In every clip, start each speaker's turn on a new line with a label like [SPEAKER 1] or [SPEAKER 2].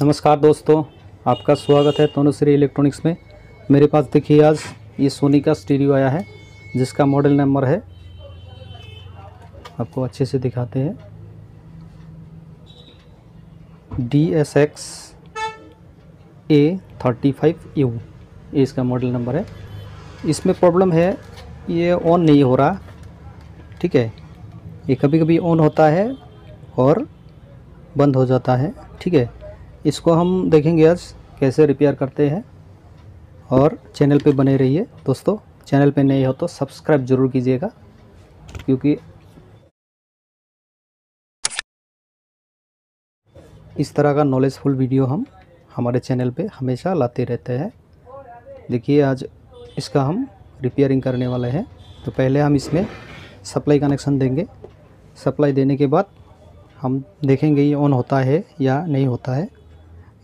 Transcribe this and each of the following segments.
[SPEAKER 1] नमस्कार दोस्तों, आपका स्वागत है तनुश्री इलेक्ट्रॉनिक्स में। मेरे पास देखिए आज ये सोनी का स्टीरियो आया है जिसका मॉडल नंबर है, आपको अच्छे से दिखाते हैं, DSX A35U, ये इसका मॉडल नंबर है। इसमें प्रॉब्लम है, ये ऑन नहीं हो रहा। ठीक है, ये कभी कभी ऑन होता है और बंद हो जाता है। ठीक है, इसको हम देखेंगे आज कैसे रिपेयर करते हैं। और चैनल पे बने रहिए दोस्तों, चैनल पे नए हो तो सब्सक्राइब ज़रूर कीजिएगा, क्योंकि इस तरह का नॉलेजफुल वीडियो हम हमारे चैनल पे हमेशा लाते रहते हैं। देखिए आज इसका हम रिपेयरिंग करने वाले हैं। तो पहले हम इसमें सप्लाई कनेक्शन देंगे। सप्लाई देने के बाद हम देखेंगे ये ऑन होता है या नहीं होता है।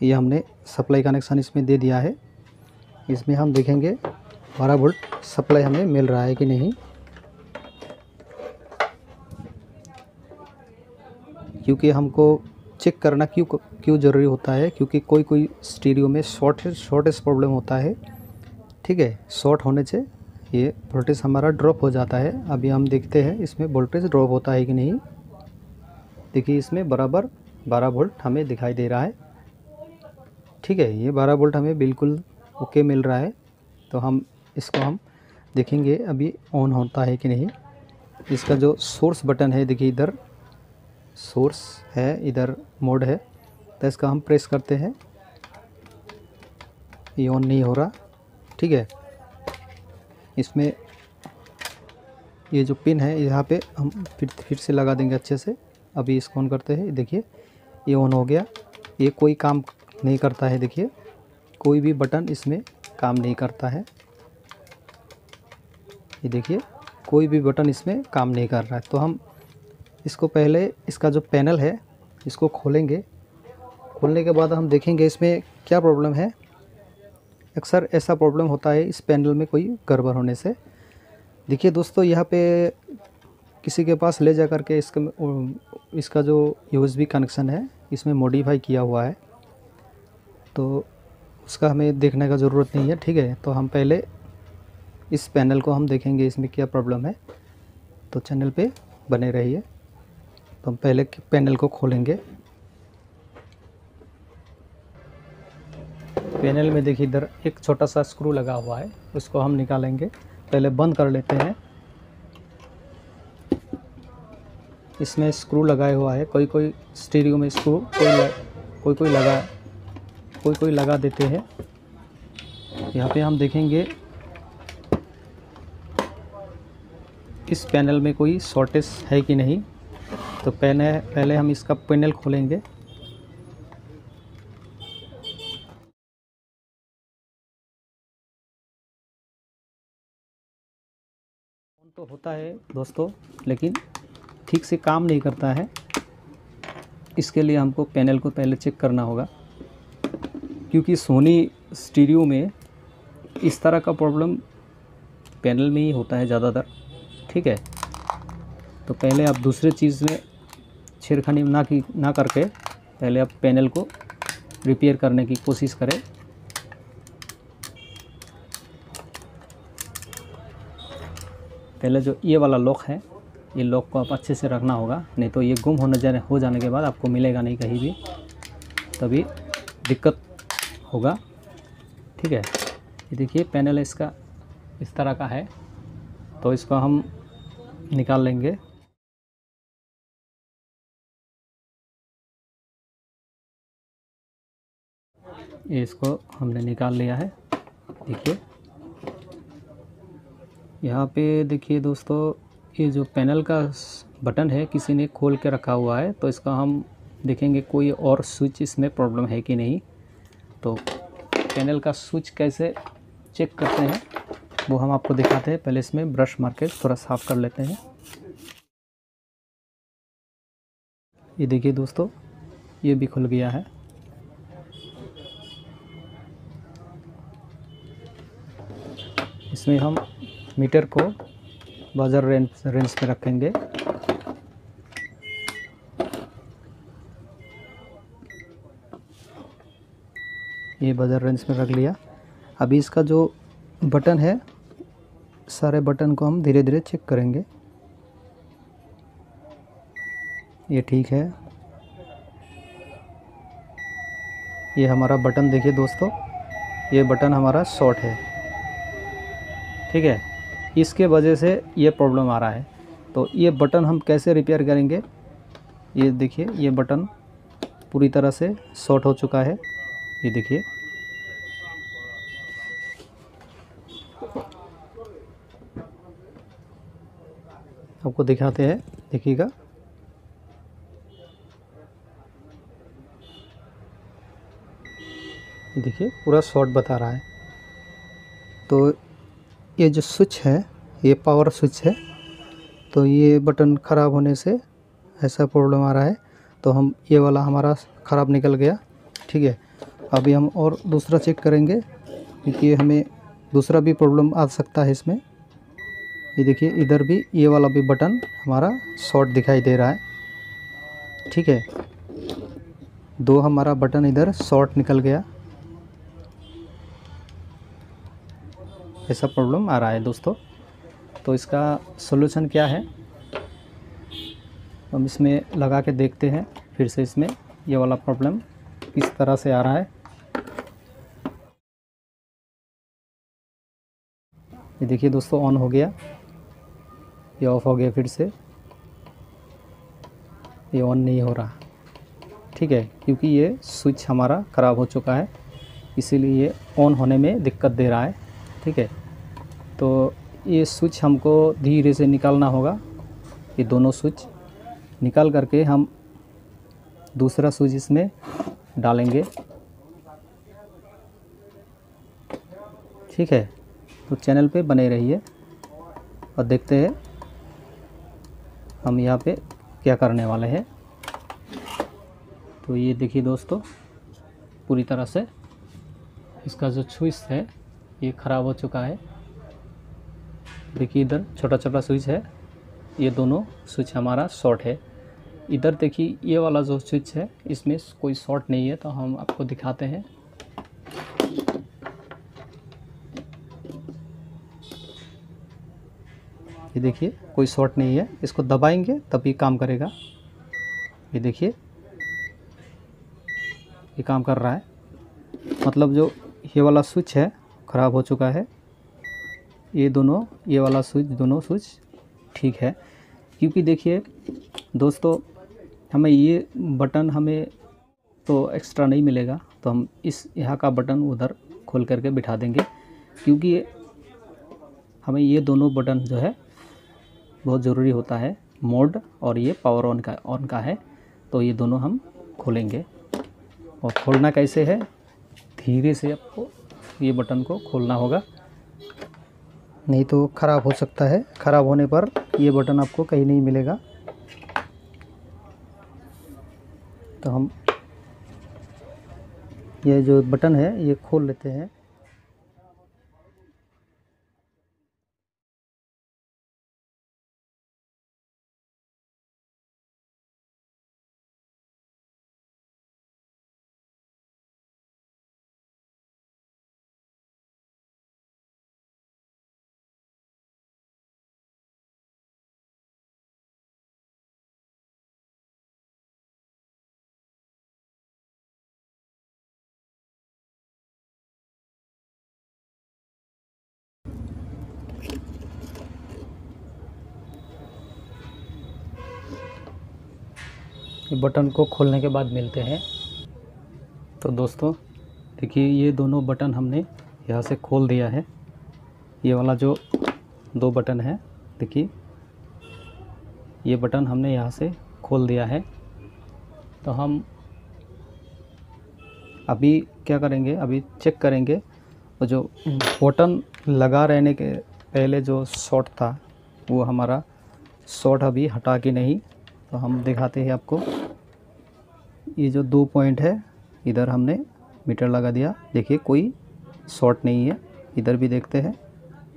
[SPEAKER 1] ये हमने सप्लाई कनेक्शन इसमें दे दिया है। इसमें हम देखेंगे 12 वोल्ट सप्लाई हमें मिल रहा है कि नहीं, क्योंकि हमको चेक करना क्यों ज़रूरी होता है, क्योंकि कोई स्टीरियो में शॉर्टेज प्रॉब्लम होता है। ठीक है, शॉर्ट होने से ये वोल्टेज हमारा ड्रॉप हो जाता है। अभी हम देखते हैं इसमें वोल्टेज ड्रॉप होता है कि नहीं। देखिए इसमें बराबर 12 वोल्ट हमें दिखाई दे रहा है। ठीक है, ये 12 वोल्ट हमें बिल्कुल ओके मिल रहा है। तो इसको हम देखेंगे अभी ऑन होता है कि नहीं। इसका जो सोर्स बटन है, देखिए इधर सोर्स है, इधर मोड है, तो इसका हम प्रेस करते हैं, ये ऑन नहीं हो रहा। ठीक है, इसमें ये जो पिन है यहाँ पे हम फिर से लगा देंगे अच्छे से। अभी इसको ऑन करते हैं, देखिए ये ऑन हो गया। ये कोई काम नहीं करता है, देखिए कोई भी बटन इसमें काम नहीं करता है। ये देखिए कोई भी बटन इसमें काम नहीं कर रहा है। तो हम इसको पहले इसका जो पैनल है इसको खोलेंगे। खोलने के बाद हम देखेंगे इसमें क्या प्रॉब्लम है। अक्सर ऐसा प्रॉब्लम होता है इस पैनल में कोई गड़बड़ होने से। देखिए दोस्तों, यहाँ पे किसी के पास ले जा कर के इसका जो USB कनेक्शन है इसमें मॉडिफाई किया हुआ है, तो उसका हमें देखने का ज़रूरत नहीं है। ठीक है, तो हम पहले इस पैनल को हम देखेंगे इसमें क्या प्रॉब्लम है। तो चैनल पे बने रहिए। तो हम पहले पैनल को खोलेंगे। पैनल में देखिए इधर एक छोटा सा स्क्रू लगा हुआ है, उसको हम निकालेंगे। पहले बंद कर लेते हैं। इसमें स्क्रू लगाया हुआ है, कोई स्टीरियो में स्क्रू कोई लगा देते हैं। यहाँ पे हम देखेंगे इस पैनल में कोई शॉर्टेज है कि नहीं। तो पहले हम इसका पैनल खोलेंगे। तो होता है दोस्तों, लेकिन ठीक से काम नहीं करता है। इसके लिए हमको पैनल को पहले चेक करना होगा, क्योंकि सोनी स्टीरियो में इस तरह का प्रॉब्लम पैनल में ही होता है ज़्यादातर। ठीक है, तो पहले आप दूसरे चीज़ में छेड़खानी ना करके पहले आप पैनल को रिपेयर करने की कोशिश करें। पहले जो ये वाला लॉक है, ये लॉक को आप अच्छे से रखना होगा, नहीं तो ये गुम हो जाने के बाद आपको मिलेगा नहीं कहीं भी, तभी दिक्कत होगा। ठीक है, ये देखिए पैनल इसका इस तरह का है, तो इसको हम निकाल लेंगे। ये इसको हमने निकाल लिया है। देखिए यहाँ पे देखिए दोस्तों, ये जो पैनल का बटन है किसी ने खोल के रखा हुआ है, तो इसका हम देखेंगे कोई और स्विच इसमें प्रॉब्लम है कि नहीं। तो पैनल का स्विच कैसे चेक करते हैं वो हम आपको दिखाते हैं। पहले इसमें ब्रश मार के थोड़ा साफ़ कर लेते हैं। ये देखिए दोस्तों, ये भी खुल गया है। इसमें हम मीटर को बाज़र रेंज पे रखेंगे। ये बजर रेंज में रख लिया। अभी इसका जो बटन है, सारे बटन को हम धीरे धीरे चेक करेंगे। ये ठीक है। ये हमारा बटन देखिए दोस्तों, ये बटन हमारा शॉर्ट है, ठीक है। इसके वजह से ये प्रॉब्लम आ रहा है। तो ये बटन हम कैसे रिपेयर करेंगे? ये देखिए, ये बटन पूरी तरह से शॉर्ट हो चुका है। ये देखिए, आपको दिखाते हैं, देखिएगा। ये देखिए पूरा शॉर्ट बता रहा है। तो ये जो स्विच है, ये पावर स्विच है। तो ये बटन ख़राब होने से ऐसा प्रॉब्लम आ रहा है। तो हम ये वाला हमारा ख़राब निकल गया, ठीक है। अभी हम और दूसरा चेक करेंगे, क्योंकि हमें दूसरा भी प्रॉब्लम आ सकता है इसमें। ये देखिए, इधर भी ये वाला भी बटन हमारा शॉर्ट दिखाई दे रहा है, ठीक है। दो हमारा बटन इधर शॉर्ट निकल गया, ऐसा प्रॉब्लम आ रहा है दोस्तों। तो इसका सॉल्यूशन क्या है, हम इसमें लगा के देखते हैं फिर से। इसमें ये वाला प्रॉब्लम किस तरह से आ रहा है। ये देखिए दोस्तों, ऑन हो गया, ये ऑफ़ हो गया फिर से। ये ऑन नहीं हो रहा, ठीक है, क्योंकि ये स्विच हमारा ख़राब हो चुका है, इसीलिए ये ऑन होने में दिक्कत दे रहा है, ठीक है। तो ये स्विच हमको धीरे से निकालना होगा। ये दोनों स्विच निकाल करके हम दूसरा स्विच इसमें डालेंगे, ठीक है। तो चैनल पे बने रहिए और देखते हैं हम यहाँ पे क्या करने वाले हैं। तो ये देखिए दोस्तों, पूरी तरह से इसका जो स्विच है ये ख़राब हो चुका है। देखिए, इधर छोटा छोटा स्विच है, ये दोनों स्विच हमारा शॉर्ट है। इधर देखिए, ये वाला जो स्विच है इसमें कोई शॉर्ट नहीं है। तो हम आपको दिखाते हैं। ये देखिए, कोई शॉर्ट नहीं है, इसको दबाएंगे तभी काम करेगा। ये देखिए, ये काम कर रहा है, मतलब जो ये वाला स्विच है ख़राब हो चुका है। ये दोनों, ये वाला स्विच, दोनों स्विच ठीक है। क्योंकि देखिए दोस्तों, हमें ये बटन हमें तो एक्स्ट्रा नहीं मिलेगा, तो हम इस यहाँ का बटन उधर खोल करके बिठा देंगे, क्योंकि हमें ये दोनों बटन जो है बहुत ज़रूरी होता है। मोड और ये पावर ऑन का है। तो ये दोनों हम खोलेंगे। और खोलना कैसे है, धीरे से आपको ये बटन को खोलना होगा, नहीं तो ख़राब हो सकता है। ख़राब होने पर ये बटन आपको कहीं नहीं मिलेगा। तो हम ये जो बटन है ये खोल लेते हैं। ये बटन को खोलने के बाद मिलते हैं। तो दोस्तों देखिए, ये दोनों बटन हमने यहाँ से खोल दिया है। ये वाला जो दो बटन है, देखिए ये बटन हमने यहाँ से खोल दिया है। तो हम अभी क्या करेंगे, अभी चेक करेंगे और जो बटन लगा रहने के पहले जो शॉर्ट था वो हमारा शॉर्ट अभी हटा के नहीं। तो हम दिखाते हैं आपको। ये जो 2 पॉइंट है, इधर हमने मीटर लगा दिया, देखिए कोई शॉर्ट नहीं है। इधर भी देखते हैं,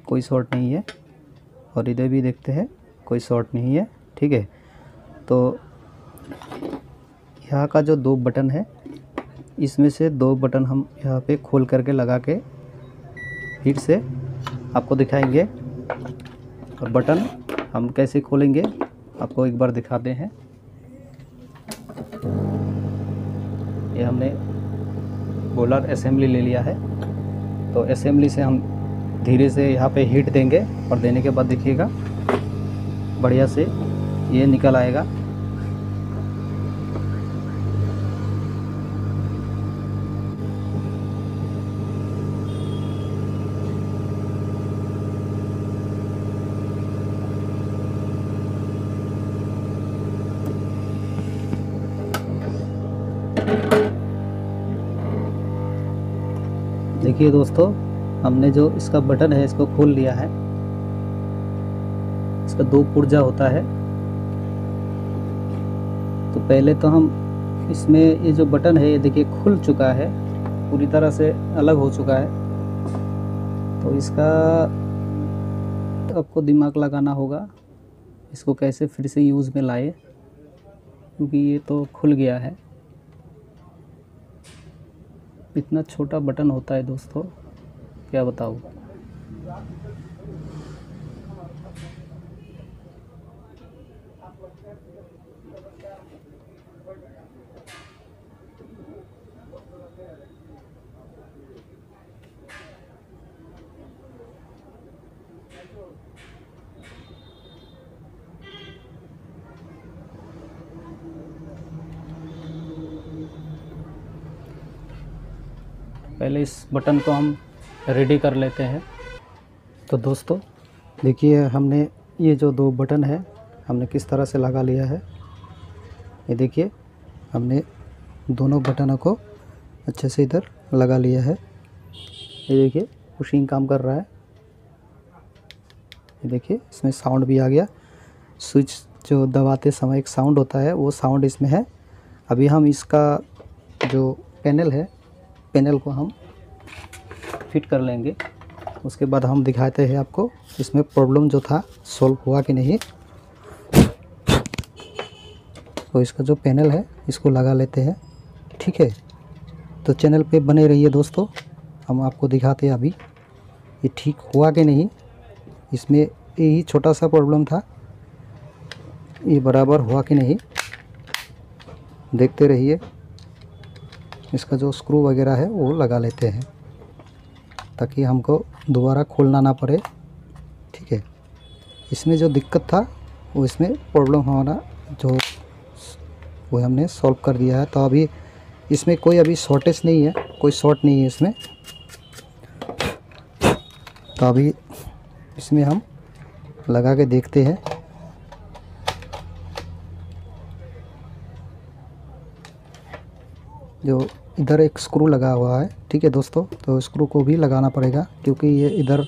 [SPEAKER 1] कोई शॉर्ट नहीं है, और इधर भी देखते हैं, कोई शॉर्ट नहीं है, ठीक है। तो यहाँ का जो 2 बटन है इसमें से 2 बटन हम यहाँ पे खोल करके लगा के फिर से आपको दिखाएंगे। और बटन हम कैसे खोलेंगे आपको एक बार दिखाते हैं। ये हमने बोलर असेंबली ले लिया है, तो असेंबली से हम धीरे से यहाँ पे हीट देंगे और देने के बाद देखिएगा बढ़िया से ये निकल आएगा। देखिए दोस्तों, हमने जो इसका बटन है इसको खोल लिया है। इसका 2 पुर्जा होता है। तो पहले तो हम इसमें ये जो बटन है ये देखिए खुल चुका है, पूरी तरह से अलग हो चुका है। तो इसका आपको दिमाग लगाना होगा, इसको कैसे फिर से यूज़ में लाए, क्योंकि ये तो खुल गया है। इतना छोटा बटन होता है दोस्तों, क्या बताऊँ। पहले इस बटन को हम रेडी कर लेते हैं। तो दोस्तों देखिए, हमने ये जो 2 बटन है हमने किस तरह से लगा लिया है। ये देखिए, हमने दोनों बटनों को अच्छे से इधर लगा लिया है। ये देखिए पुशिंग काम कर रहा है। ये देखिए इसमें साउंड भी आ गया। स्विच जो दबाते समय एक साउंड होता है, वो साउंड इसमें है। अभी हम इसका जो पैनल है, पैनल को हम फिट कर लेंगे। उसके बाद हम दिखाते हैं आपको इसमें प्रॉब्लम जो था सॉल्व हुआ कि नहीं। तो इसका जो पैनल है इसको लगा लेते हैं, ठीक है। तो चैनल पे बने रहिए दोस्तों, हम आपको दिखाते हैं अभी ये ठीक हुआ कि नहीं। इसमें यही छोटा सा प्रॉब्लम था, ये बराबर हुआ कि नहीं देखते रहिए। इसका जो स्क्रू वगैरह है वो लगा लेते हैं ताकि हमको दोबारा खोलना ना पड़े, ठीक है। इसमें जो दिक्कत था वो इसमें प्रॉब्लम हमारा जो वो हमने सॉल्व कर दिया है। तो अभी इसमें कोई अभी शॉर्टेज नहीं है, कोई शॉर्ट नहीं है इसमें। तो अभी इसमें हम लगा के देखते हैं। जो इधर एक स्क्रू लगा हुआ है, ठीक है दोस्तों, तो स्क्रू को भी लगाना पड़ेगा क्योंकि ये इधर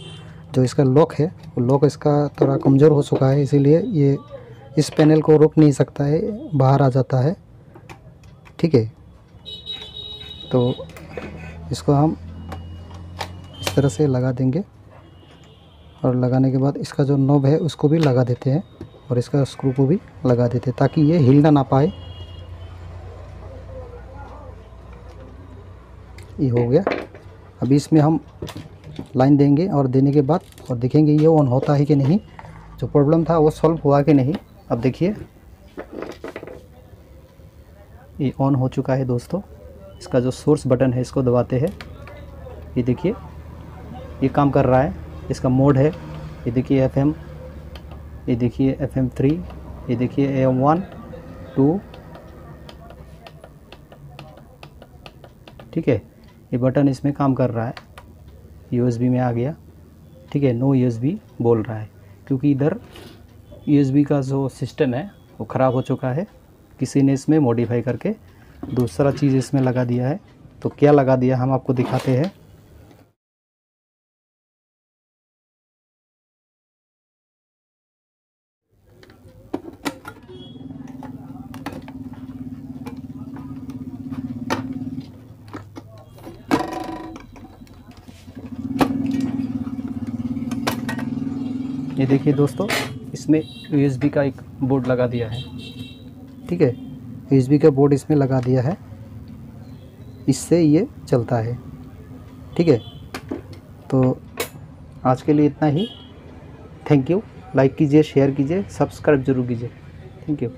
[SPEAKER 1] जो इसका लॉक है वो लॉक इसका थोड़ा कमज़ोर हो चुका है, इसीलिए ये इस पैनल को रोक नहीं सकता है, बाहर आ जाता है, ठीक है। तो इसको हम इस तरह से लगा देंगे और लगाने के बाद इसका जो नॉब है उसको भी लगा देते हैं और इसका स्क्रू को भी लगा देते हैं ताकि ये हिलना ना पाए। ये हो गया। अभी इसमें हम लाइन देंगे और देने के बाद और देखेंगे ये ऑन होता है कि नहीं, जो प्रॉब्लम था वो सॉल्व हुआ कि नहीं। अब देखिए ये ऑन हो चुका है दोस्तों। इसका जो सोर्स बटन है इसको दबाते हैं, ये देखिए ये काम कर रहा है। इसका मोड है, ये देखिए FM, ये देखिए FM 3, ये देखिए AM 1 2, ठीक है। ये बटन इसमें काम कर रहा है, USB में आ गया, ठीक है। नो USB बोल रहा है क्योंकि इधर USB का जो सिस्टम है वो ख़राब हो चुका है, किसी ने इसमें मॉडिफाई करके दूसरा चीज़ इसमें लगा दिया है। तो क्या लगा दिया हम आपको दिखाते हैं। ये देखिए दोस्तों, इसमें USB का एक बोर्ड लगा दिया है, ठीक है। USB का बोर्ड इसमें लगा दिया है। इससे ये चलता है। ठीक है, तो आज के लिए इतना ही। Thank you. लाइक कीजिए, शेयर कीजिए, सब्सक्राइब जरूर कीजिए। Thank you.